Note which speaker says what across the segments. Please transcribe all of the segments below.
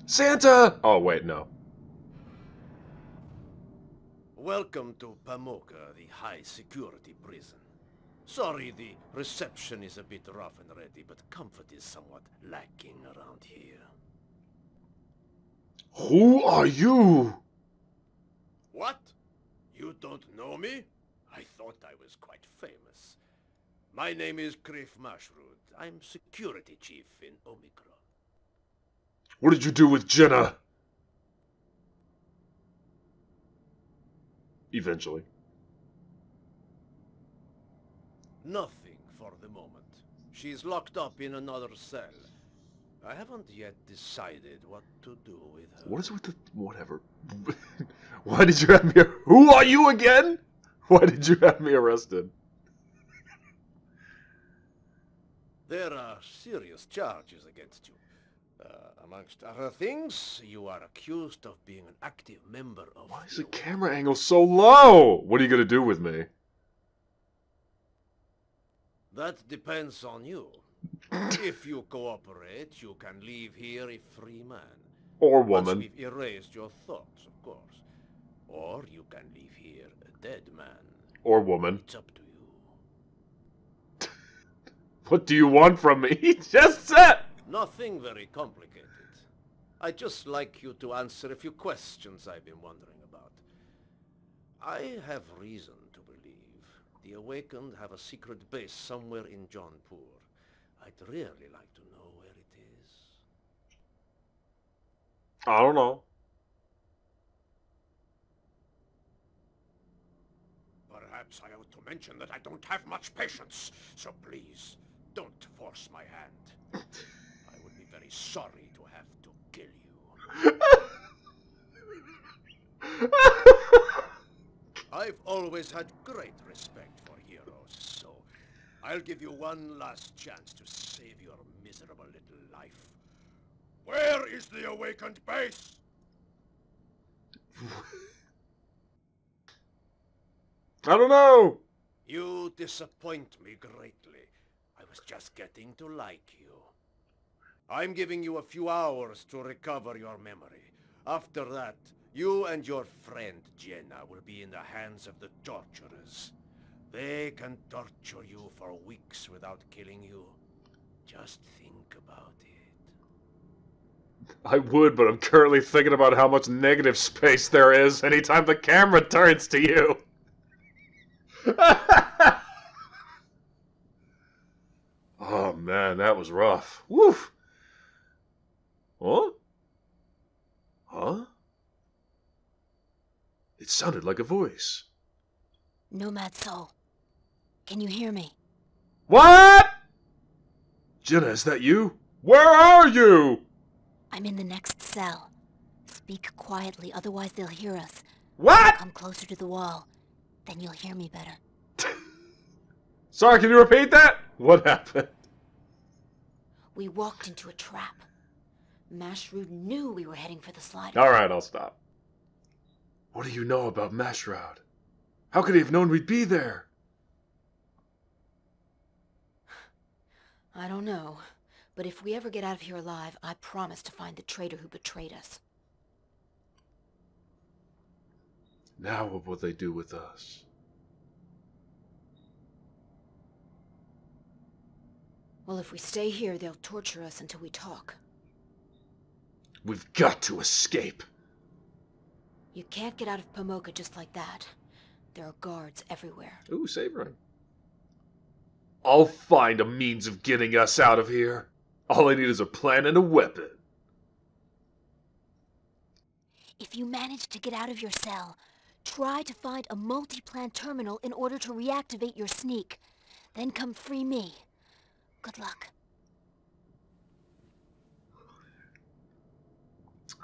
Speaker 1: Santa! Oh, wait, no.
Speaker 2: Welcome to Pamoka, the high-security prison. Sorry the reception is a bit rough and ready, but comfort is somewhat lacking around here.
Speaker 1: Who are you?
Speaker 2: What? You don't know me? I thought I was quite famous. My name is Griff Mashrud. I'm security chief in Omikron.
Speaker 1: What did you do with Jenna? Eventually.
Speaker 2: Nothing for the moment. She's locked up in another cell. I haven't yet decided what to do with her.
Speaker 1: What is with the... Whatever. Why did you have me... Who are you again? Why did you have me arrested?
Speaker 2: There are serious charges against you. Amongst other things, you are accused of being an active member of...
Speaker 1: Why is the camera angle so low? What are you gonna do with me?
Speaker 2: That depends on you. If you cooperate, you can leave here a free man.
Speaker 1: Or
Speaker 2: Once
Speaker 1: woman.
Speaker 2: we've erased your thoughts, of course. Or you can leave here a dead man.
Speaker 1: Or woman.
Speaker 2: It's up to you.
Speaker 1: What do you want from me? Just said!
Speaker 2: Nothing very complicated. I'd just like you to answer a few questions I've been wondering about. I have reason to believe the Awakened have a secret base somewhere in Jaunpur. I'd really like to know where it is.
Speaker 1: I don't know.
Speaker 2: Perhaps I ought to mention that I don't have much patience, so please, don't force my hand. I would be very sorry to have to kill you. I've always had great respect for heroes, so I'll give you one last chance to save your miserable little life. Where is the Awakened base?
Speaker 1: I don't know.
Speaker 2: You disappoint me greatly. I was just getting to like you. I'm giving you a few hours to recover your memory. After that, you and your friend Jenna will be in the hands of the torturers. They can torture you for weeks without killing you. Just think about it.
Speaker 1: I would, but I'm currently thinking about how much negative space there is anytime the camera turns to you. Oh man, that was rough. Woof. Huh? Huh? It sounded like a voice.
Speaker 3: Nomad soul, can you hear me?
Speaker 1: What? Jenna, is that you? Where are you?
Speaker 3: I'm in the next cell. Speak quietly, otherwise they'll hear us.
Speaker 1: What?
Speaker 3: Come closer to the wall, then you'll hear me better.
Speaker 1: Sorry, can you repeat that? What happened?
Speaker 3: We walked into a trap. Mashrud knew we were heading for the slide.
Speaker 1: Alright, I'll stop. What do you know about Mashroud? How could he have known we'd be there?
Speaker 3: I don't know, but if we ever get out of here alive, I promise to find the traitor who betrayed us.
Speaker 1: Now what will they do with us?
Speaker 3: Well, if we stay here, they'll torture us until we talk.
Speaker 1: We've got to escape.
Speaker 3: You can't get out of Pamoka just like that. There are guards everywhere.
Speaker 1: Ooh, savoring. I'll find a means of getting us out of here. All I need is a plan and a weapon.
Speaker 3: If you manage to get out of your cell, try to find a multi-plan terminal in order to reactivate your sneak. Then come free me. Good luck.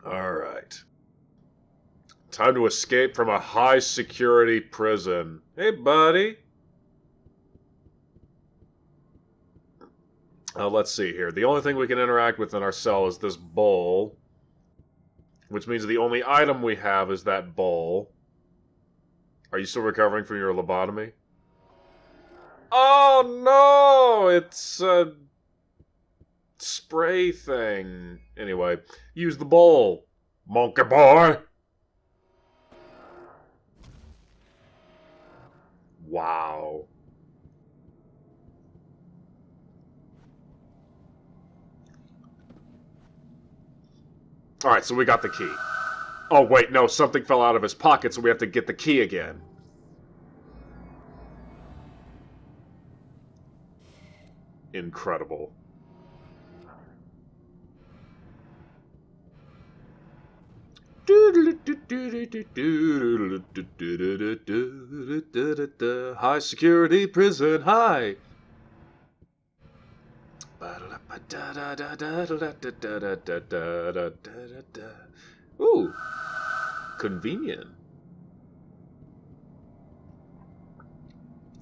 Speaker 1: Alright. Time to escape from a high-security prison. Hey, buddy. Let's see here. The only thing we can interact with in our cell is this bowl. Which means the only item we have is that bowl. Are you still recovering from your lobotomy? Oh, no! It's, spray thing. Anyway, use the bowl. Monkey boy! Wow. Alright, so we got the key. Oh, wait, no, something fell out of his pocket, so we have to get the key again. Incredible. High security prison, hi! Ooh, convenient.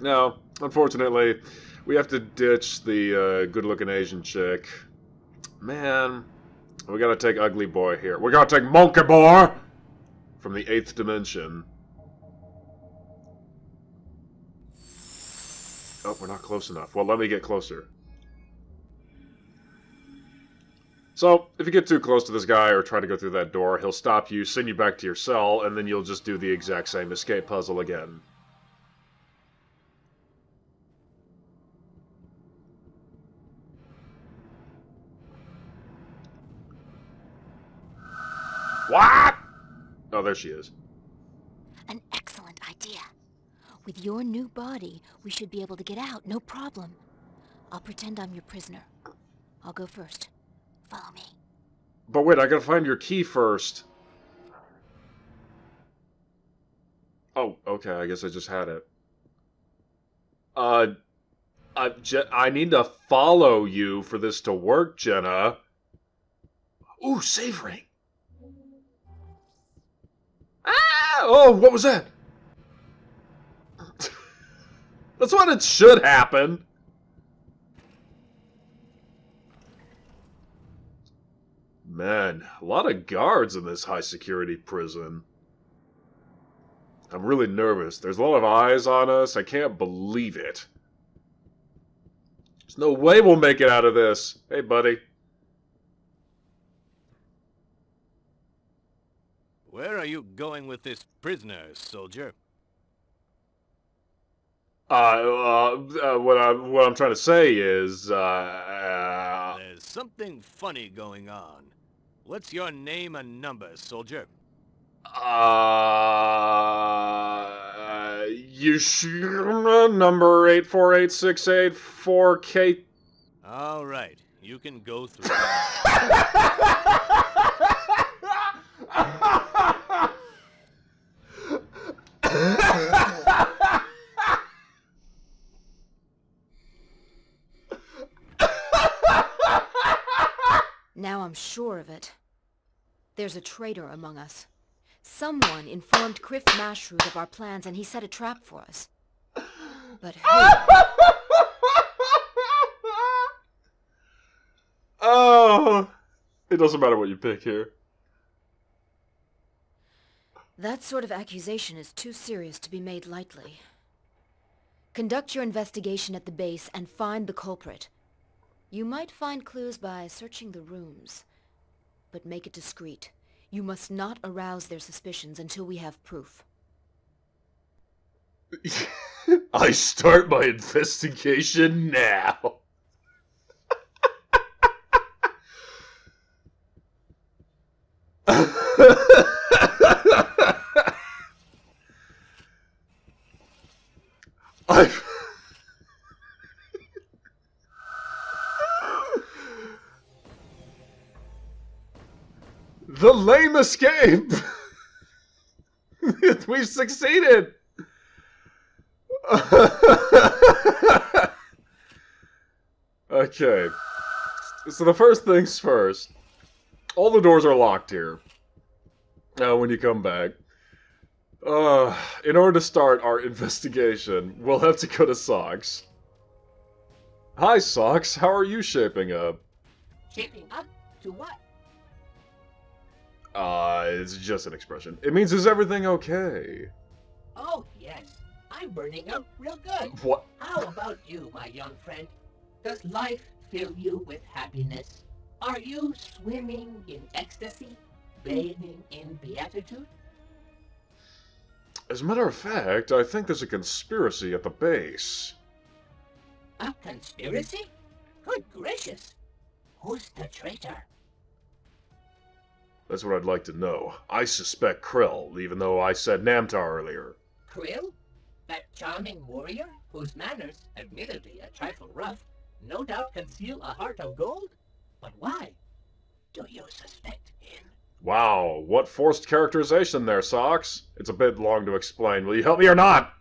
Speaker 1: No, unfortunately, we have to ditch the good-looking Asian chick. Man, we gotta take Ugly Boy here. We gotta take Monkey Boy from the 8th dimension. Oh, we're not close enough. Well, let me get closer. So, if you get too close to this guy or try to go through that door, he'll stop you, send you back to your cell, and then you'll just do the exact same escape puzzle again. What? Oh, there she is.
Speaker 3: An excellent idea. With your new body, we should be able to get out, no problem. I'll pretend I'm your prisoner. I'll go first. Follow me.
Speaker 1: But wait, I gotta find your key first. Oh, okay, I guess I just had it. I need to follow you for this to work, Jenna. Ooh, save ring. Ah! Oh, what was that? That's what it should happen. Man, a lot of guards in this high-security prison. I'm really nervous. There's a lot of eyes on us. I can't believe it. There's no way we'll make it out of this. Hey, buddy.
Speaker 2: Where are you going with this prisoner, soldier?
Speaker 1: What I'm trying to say is,
Speaker 2: There's something funny going on. What's your name and number, soldier?
Speaker 1: You number 8486884K.
Speaker 2: All right, you can go through.
Speaker 3: Now I'm sure of it. There's a traitor among us. Someone informed Criff Mashroot of our plans and he set a trap for us. But who?
Speaker 1: Oh, it doesn't matter what you pick here.
Speaker 3: That sort of accusation is too serious to be made lightly. Conduct your investigation at the base and find the culprit. You might find clues by searching the rooms, but make it discreet. You must not arouse their suspicions until we have proof.
Speaker 1: I start my investigation now. The lame escape! We've succeeded! Okay. So the first things first. All the doors are locked here. When you come back. In order to start our investigation, we'll have to go to Socks. Hi, Socks. How are you shaping up?
Speaker 4: Shaping up to what?
Speaker 1: It's just an expression. It means, is everything okay?
Speaker 4: Oh, yes. I'm burning up real good.
Speaker 1: What?
Speaker 4: How about you, my young friend? Does life fill you with happiness? Are you swimming in ecstasy? Bathing in beatitude?
Speaker 1: As a matter of fact, I think there's a conspiracy at the base.
Speaker 4: A conspiracy? Good gracious! Who's the traitor?
Speaker 1: That's what I'd like to know. I suspect Krill, even though I said Namtar earlier.
Speaker 4: Krill? That charming warrior, whose manners, admittedly a trifle rough, no doubt conceal a heart of gold? But why? Do you suspect him?
Speaker 1: Wow, what forced characterization there, Socks. It's a bit long to explain. Will you help me or not?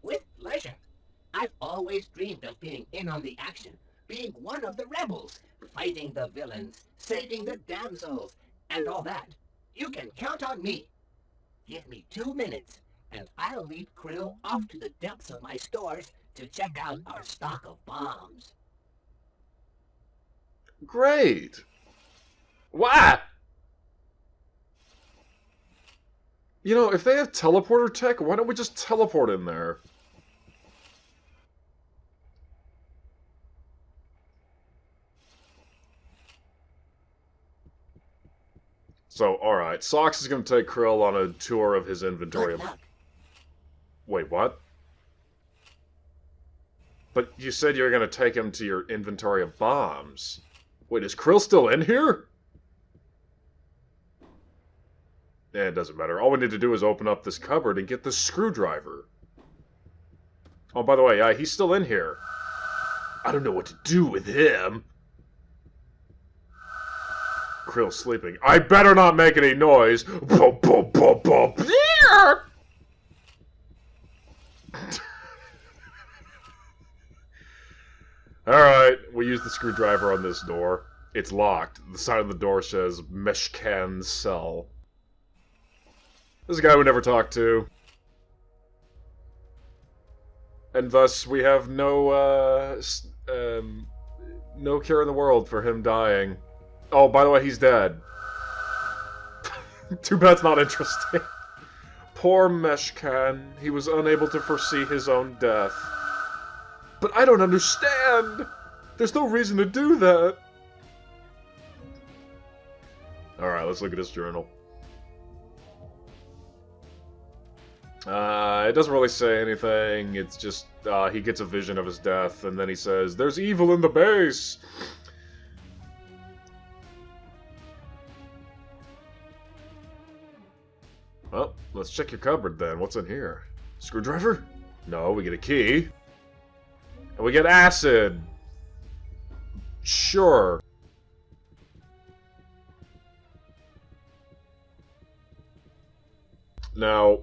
Speaker 4: With pleasure. I've always dreamed of being in on the action, being one of the rebels, fighting the villains, saving the damsels, and all that. You can count on me. Give me 2 minutes, and I'll lead Krill off to the depths of my stores to check out our stock of bombs.
Speaker 1: Great. What? You know, if they have teleporter tech, why don't we just teleport in there? So, alright, Socks is going to take Krill on a tour of his inventory.
Speaker 4: Good luck.
Speaker 1: Wait, what? But you said you were going to take him to your inventory of bombs. Wait, is Krill still in here? Eh, it doesn't matter. All we need to do is open up this cupboard and get the screwdriver. Oh, by the way, yeah, he's still in here. I don't know what to do with him. Krill's sleeping. I better not make any noise. Boop, boop, boop, boop. Alright, we use the screwdriver on this door. It's locked. The side of the door says Meshkan's cell. This is a guy we never talked to. And thus, we have no care in the world for him dying. Oh, by the way, he's dead. Too bad it's not interesting. Poor Meshkan. He was unable to foresee his own death. But I don't understand! There's no reason to do that! Alright, let's look at his journal. It doesn't really say anything, it's just, he gets a vision of his death, and then he says, "There's evil in the base!" Well, let's check your cupboard then. What's in here? Screwdriver? No, we get a key. And we get acid! Sure. Now...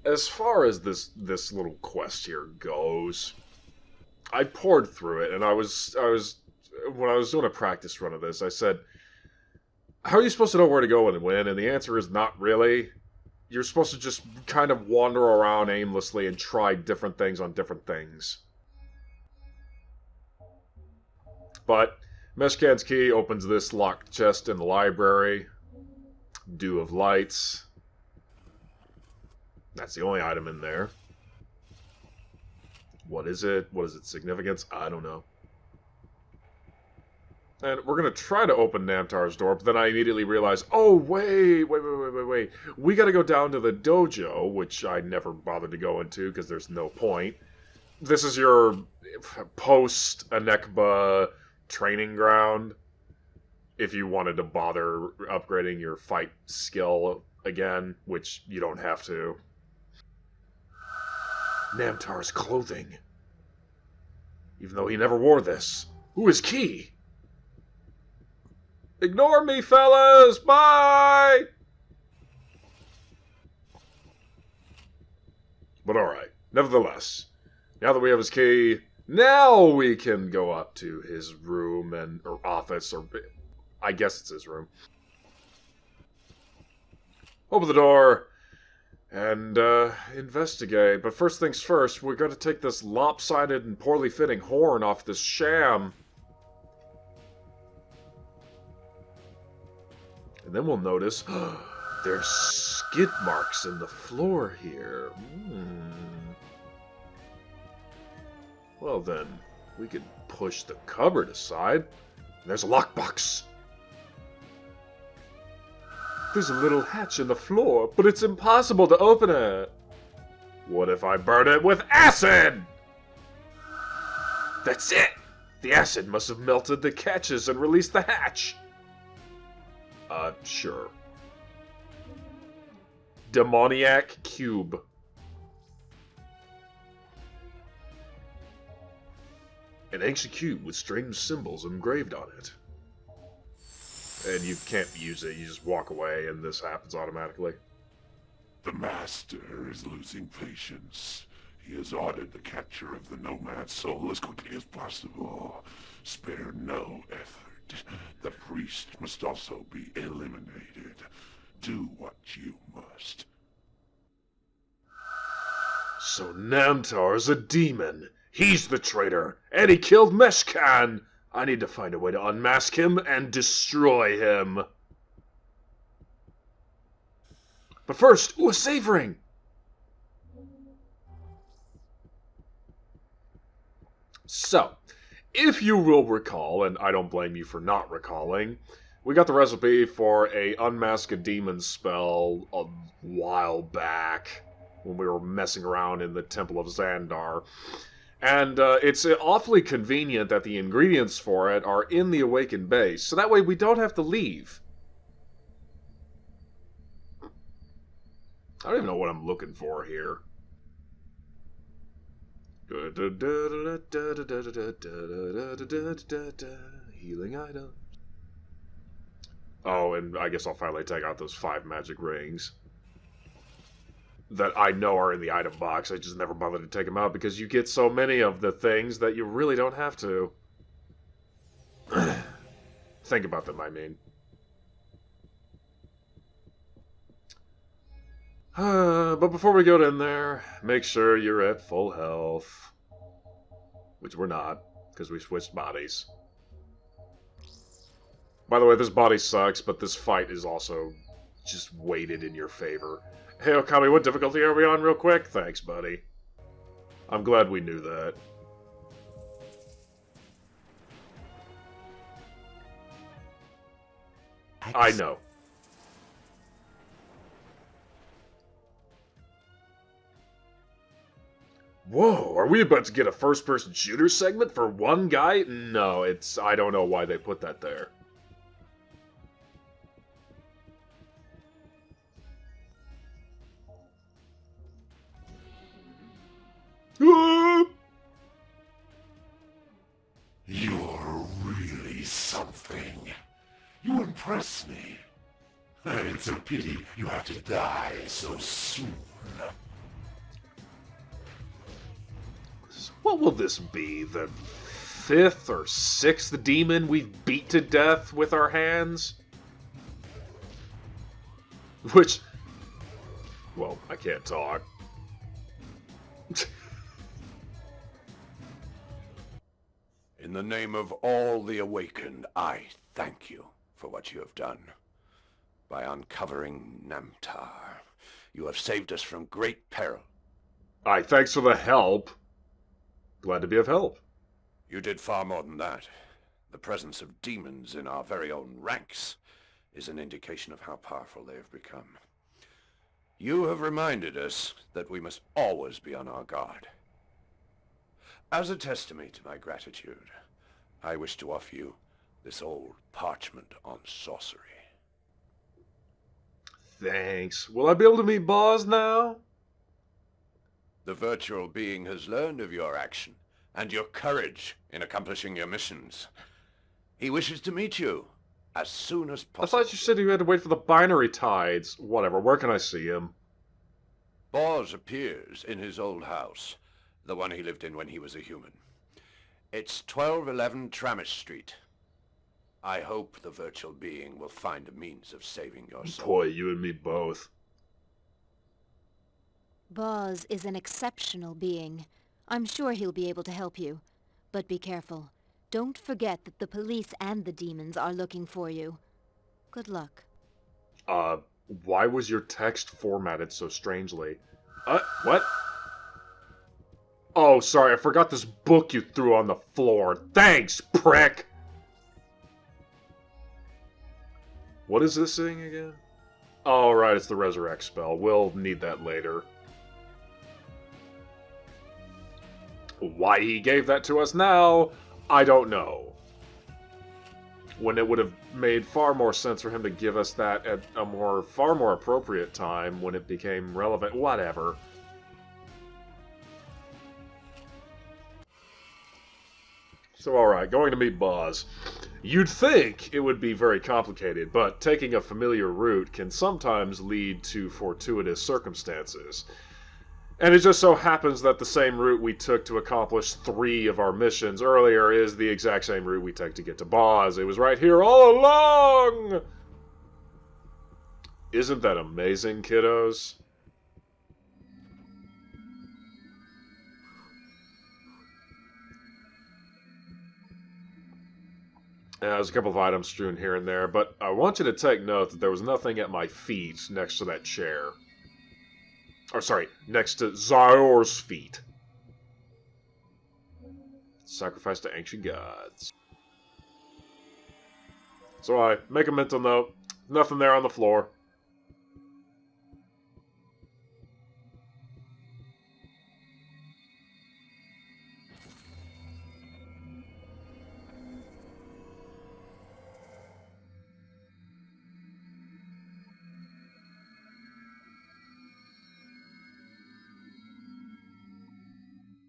Speaker 1: as far as this little quest here goes, I poured through it, and I was when I was doing a practice run of this, I said, how are you supposed to know where to go and when? And the answer is not really. You're supposed to just kind of wander around aimlessly and try different things on different things. But Meshkan's key opens this locked chest in the library. Dew of Lights. That's the only item in there. What is it? What is its significance? I don't know. And we're going to try to open Namtar's door, but then I immediately realize, oh, wait. We got to go down to the dojo, which I never bothered to go into because there's no point. This is your post-Anekba training ground. If you wanted to bother upgrading your fight skill again, which you don't have to. Namtar's clothing. Even though he never wore this. Who is Key? Ignore me, fellas! Bye! But alright. Nevertheless, now that we have his key, now we can go up to his room or office, or I guess it's his room. Open the door and investigate. But first things first, we're going to take this lopsided and poorly fitting horn off this sham. And then we'll notice there's skid marks in the floor here. Well then, we could push the cupboard aside. There's a lockbox. There's a little hatch in the floor, but it's impossible to open it. What if I burn it with acid? That's it! The acid must have melted the catches and released the hatch. Sure. Demoniac cube. An ancient cube with strange symbols engraved on it. And you can't use it, you just walk away and this happens automatically.
Speaker 5: The Master is losing patience. He has ordered the capture of the Nomad soul as quickly as possible. Spare no effort. The priest must also be eliminated. Do what you must.
Speaker 1: So Namtar's a demon. He's the traitor, and he killed Meshkan. I need to find a way to unmask him and destroy him. But first, a save ring! So, if you will recall, and I don't blame you for not recalling, we got the recipe for a Unmask a Demon spell a while back when we were messing around in the Temple of Xandar. And it's awfully convenient that the ingredients for it are in the Awakened base, so that way we don't have to leave. I don't even know what I'm looking for here. Healing items. Oh, and I guess I'll finally take out those 5 magic rings that I know are in the item box. I just never bothered to take them out because you get so many of the things that you really don't have to. Think about them, I mean. But before we go in there, make sure you're at full health. Which we're not, because we switched bodies. By the way, this body sucks, but this fight is also just weighted in your favor. Hey, Okami, what difficulty are we on real quick? Thanks, buddy. I'm glad we knew that. I know. Whoa, are we about to get a first-person shooter segment for one guy? No, I don't know why they put that there.
Speaker 5: You're really something. You impress me. It's a pity you have to die so soon.
Speaker 1: What will this be? The 5th or 6th demon we've beat to death with our hands? Which... well, I can't talk.
Speaker 2: In the name of all the Awakened, I thank you for what you have done. By uncovering Namtar, you have saved us from great peril.
Speaker 1: Aye, thanks for the help. Glad to be of help.
Speaker 2: You did far more than that. The presence of demons in our very own ranks is an indication of how powerful they have become. You have reminded us that we must always be on our guard. As a testimony to my gratitude, I wish to offer you this old parchment on sorcery.
Speaker 1: Thanks. Will I be able to meet Boz now?
Speaker 2: The virtual being has learned of your action and your courage in accomplishing your missions. He wishes to meet you as soon as
Speaker 1: I
Speaker 2: possible.
Speaker 1: thought you said you had to wait for the binary tides. Whatever, where can I see him?
Speaker 2: Boz appears in his old house, the one he lived in when he was a human. It's 1211 Tramish Street. I hope the virtual being will find a means of saving your soul.
Speaker 1: Boy, you and me both.
Speaker 3: Boz is an exceptional being. I'm sure he'll be able to help you. But be careful. Don't forget that the police and the demons are looking for you. Good luck.
Speaker 1: Why was your text formatted so strangely? What? Oh, sorry, I forgot this book you threw on the floor. Thanks, prick! What is this thing again? Oh, right, it's the resurrect spell. We'll need that later. Why he gave that to us now, I don't know. When it would have made far more sense for him to give us that at a far more appropriate time when it became relevant. Whatever. So, alright, going to meet Boz. You'd think it would be very complicated, but taking a familiar route can sometimes lead to fortuitous circumstances. And it just so happens that the same route we took to accomplish 3 of our missions earlier is the exact same route we take to get to Boz. It was right here all along! Isn't that amazing, kiddos? There's a couple of items strewn here and there, but I want you to take note that there was nothing at my feet next to that chair. Or sorry, next to Zaor's feet. Sacrifice to ancient gods. So I make a mental note. Nothing there on the floor.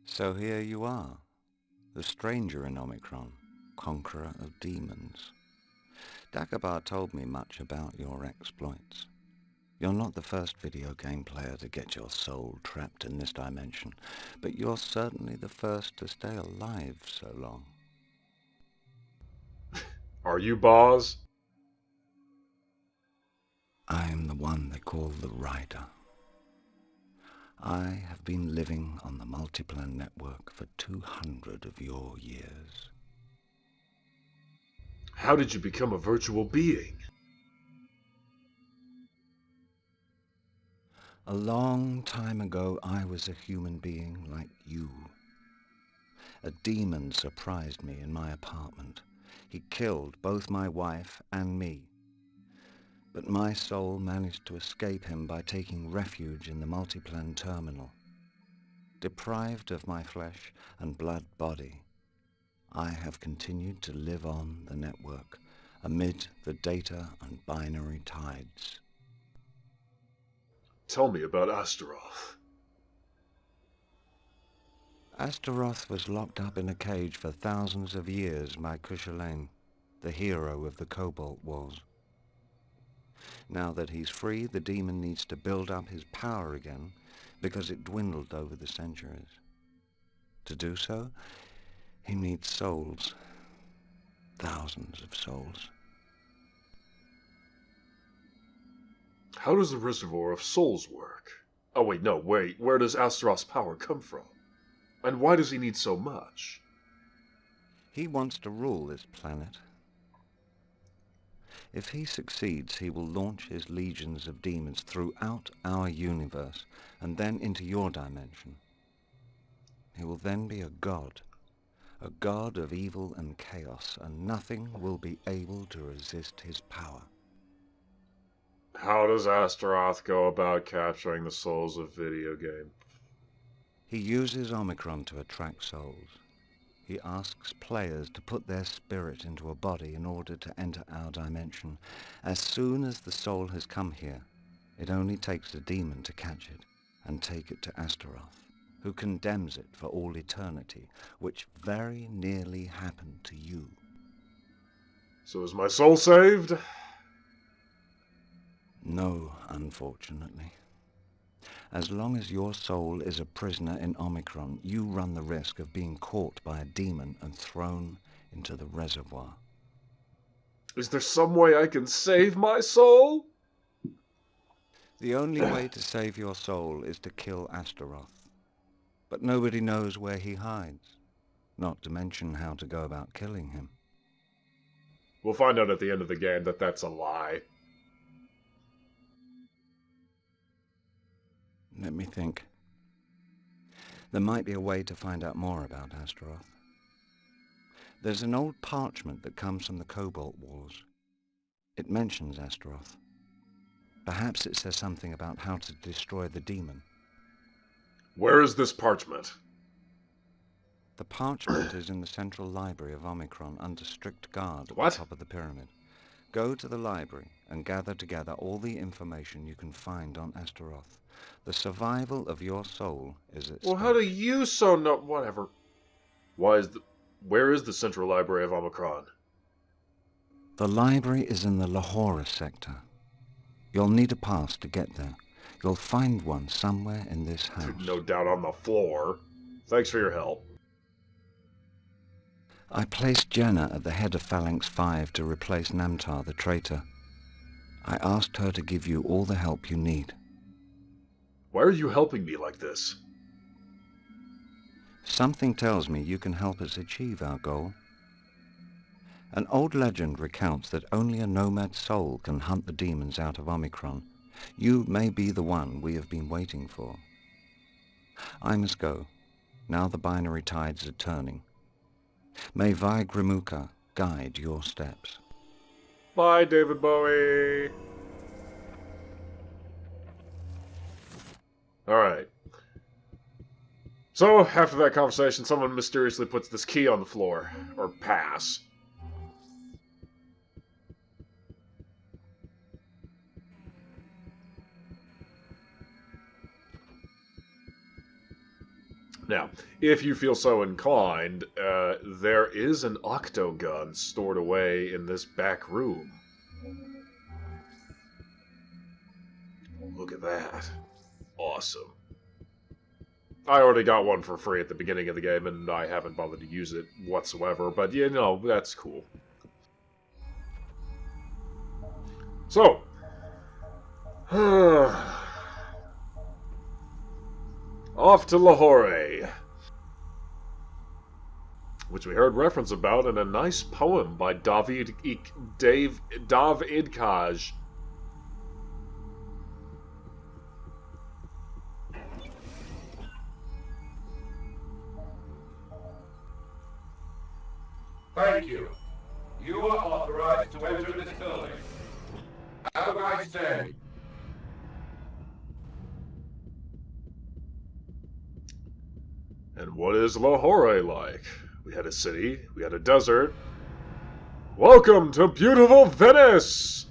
Speaker 6: So here you are, the stranger in Omikron, conqueror of demons. Dagobah told me much about your exploits. You're not the first video game player to get your soul trapped in this dimension, but you're certainly the first to stay alive so long.
Speaker 1: Are you Boz?
Speaker 6: I am the one they call the Rider. I have been living on the Multiplan network for 200 of your years.
Speaker 1: How did you become a virtual being?
Speaker 6: A long time ago, I was a human being like you. A demon surprised me in my apartment. He killed both my wife and me. But my soul managed to escape him by taking refuge in the Multiplan terminal. Deprived of my flesh and blood body, I have continued to live on the network amid the data and binary tides.
Speaker 1: Tell me about Astaroth.
Speaker 6: Astaroth was locked up in a cage for thousands of years by Cuchulainn, the hero of the Cobalt Wars. Now that he's free, the demon needs to build up his power again because it dwindled over the centuries. To do so, he needs souls. Thousands of souls.
Speaker 1: How does the reservoir of souls work? Oh wait, no, wait. Where does Astaroth's power come from? And why does he need so much?
Speaker 6: He wants to rule this planet. If he succeeds, he will launch his legions of demons throughout our universe and then into your dimension. He will then be a god of evil and chaos, and nothing will be able to resist his power.
Speaker 1: How does Astaroth go about capturing the souls of video game?
Speaker 6: He uses Omikron to attract souls. He asks players to put their spirit into a body in order to enter our dimension. As soon as the soul has come here, it only takes a demon to catch it and take it to Astaroth, who condemns it for all eternity, which very nearly happened to you.
Speaker 1: So is my soul saved?
Speaker 6: No, unfortunately. As long as your soul is a prisoner in Omikron, you run the risk of being caught by a demon and thrown into the reservoir.
Speaker 1: Is there some way I can save my soul?
Speaker 6: The only way to save your soul is to kill Astaroth. But nobody knows where he hides, not to mention how to go about killing him.
Speaker 1: We'll find out at the end of the game that that's a lie.
Speaker 6: Let me think. There might be a way to find out more about Astaroth. There's an old parchment that comes from the Cobalt Wars. It mentions Astaroth. Perhaps it says something about how to destroy the demon.
Speaker 1: Where is this parchment?
Speaker 6: The parchment is in the central library of Omikron under strict guard at
Speaker 1: What?
Speaker 6: the top of the pyramid. Go to the library and gather together all the information you can find on Astaroth. The survival of your soul is at
Speaker 1: Well, how do
Speaker 6: stake.
Speaker 1: you so know? Whatever. Where is the Central Library of Omikron?
Speaker 6: The library is in the Lahore sector. You'll need a pass to get there. You'll find one somewhere in this house.
Speaker 1: No doubt on the floor. Thanks for your help.
Speaker 6: I placed Jenna at the head of Phalanx 5 to replace Namtar the traitor. I asked her to give you all the help you need.
Speaker 1: Why are you helping me like this?
Speaker 6: Something tells me you can help us achieve our goal. An old legend recounts that only a Nomad soul can hunt the demons out of Omikron. You may be the one we have been waiting for. I must go. Now the binary tides are turning. May Vaigramukha guide your steps.
Speaker 1: Bye, David Bowie. Alright. So, after that conversation, someone mysteriously puts this key on the floor. Or pass. Now, if you feel so inclined, there is an octogun stored away in this back room. Look at that. Awesome. I already got one for free at the beginning of the game, and I haven't bothered to use it whatsoever, but you know, that's cool. So, off to Lahore, which we heard reference about in a nice poem by David Idkaj.
Speaker 5: Thank you. You are authorized to enter this building. Have a nice day.
Speaker 1: And what is Lahore like? We had a city, we had a desert. Welcome to beautiful Venice!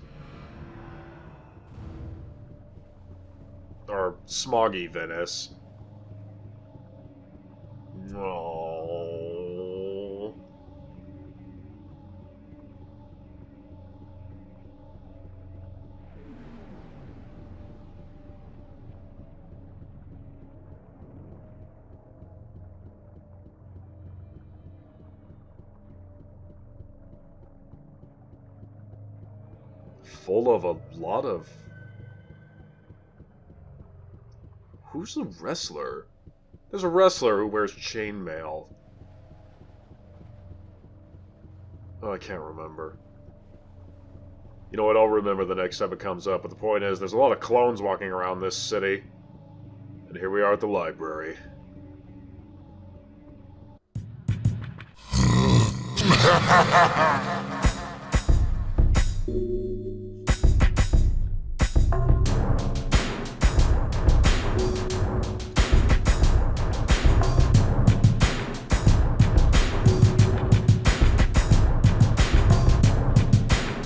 Speaker 1: Or smoggy Venice. Oh. Full of a lot of... Who's the wrestler? There's a wrestler who wears chainmail. Oh, I can't remember. You know what, I'll remember the next time it comes up, but the point is, there's a lot of clones walking around this city. And here we are at the library.